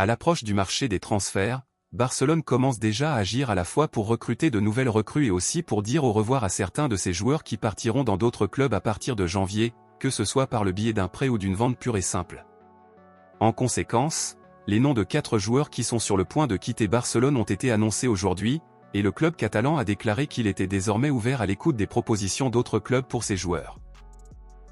À l'approche du marché des transferts, Barcelone commence déjà à agir à la fois pour recruter de nouvelles recrues et aussi pour dire au revoir à certains de ses joueurs qui partiront dans d'autres clubs à partir de janvier, que ce soit par le biais d'un prêt ou d'une vente pure et simple. En conséquence, les noms de 4 joueurs qui sont sur le point de quitter Barcelone ont été annoncés aujourd'hui, et le club catalan a déclaré qu'il était désormais ouvert à l'écoute des propositions d'autres clubs pour ses joueurs.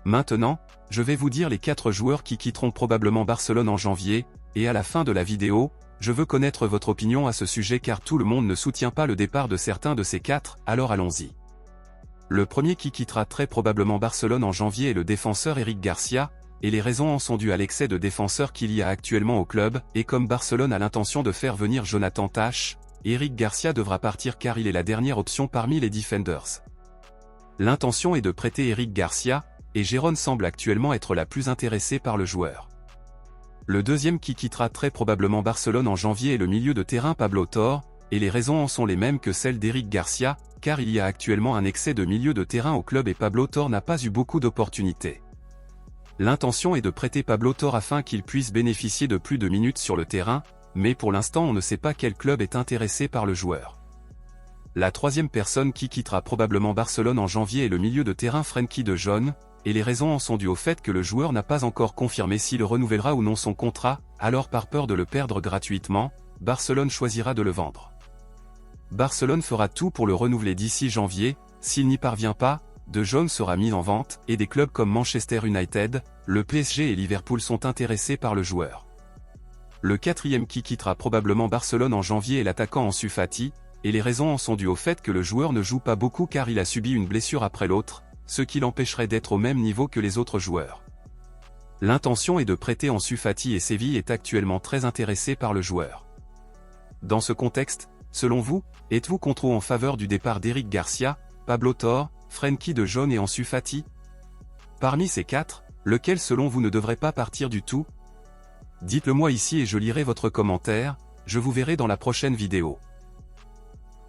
Maintenant, je vais vous dire les 4 joueurs qui quitteront probablement Barcelone en janvier, et à la fin de la vidéo, je veux connaître votre opinion à ce sujet car tout le monde ne soutient pas le départ de certains de ces 4, alors allons-y. Le premier qui quittera très probablement Barcelone en janvier est le défenseur Eric Garcia, et les raisons en sont dues à l'excès de défenseurs qu'il y a actuellement au club, et comme Barcelone a l'intention de faire venir Jonathan Tah, Eric Garcia devra partir car il est la dernière option parmi les defenders. L'intention est de prêter Eric Garcia, et Gérone semble actuellement être la plus intéressée par le joueur. Le deuxième qui quittera très probablement Barcelone en janvier est le milieu de terrain Pablo Torre, et les raisons en sont les mêmes que celles d'Eric Garcia, car il y a actuellement un excès de milieu de terrain au club et Pablo Torre n'a pas eu beaucoup d'opportunités. L'intention est de prêter Pablo Torre afin qu'il puisse bénéficier de plus de minutes sur le terrain, mais pour l'instant on ne sait pas quel club est intéressé par le joueur. La troisième personne qui quittera probablement Barcelone en janvier est le milieu de terrain Frenkie de Jong, et les raisons en sont dues au fait que le joueur n'a pas encore confirmé s'il renouvellera ou non son contrat, alors par peur de le perdre gratuitement, Barcelone choisira de le vendre. Barcelone fera tout pour le renouveler d'ici janvier, s'il n'y parvient pas, De Jong sera mis en vente, et des clubs comme Manchester United, le PSG et Liverpool sont intéressés par le joueur. Le quatrième qui quittera probablement Barcelone en janvier est l'attaquant Ansu Fati, et les raisons en sont dues au fait que le joueur ne joue pas beaucoup car il a subi une blessure après l'autre, ce qui l'empêcherait d'être au même niveau que les autres joueurs. L'intention est de prêter Ansu Fati et Séville est actuellement très intéressé par le joueur. Dans ce contexte, selon vous, êtes-vous contre ou en faveur du départ d'Eric Garcia, Pablo Torre, Frenkie de Jong et Ansu Fati? Parmi ces 4, lequel selon vous ne devrait pas partir du tout? Dites-le moi ici et je lirai votre commentaire, je vous verrai dans la prochaine vidéo.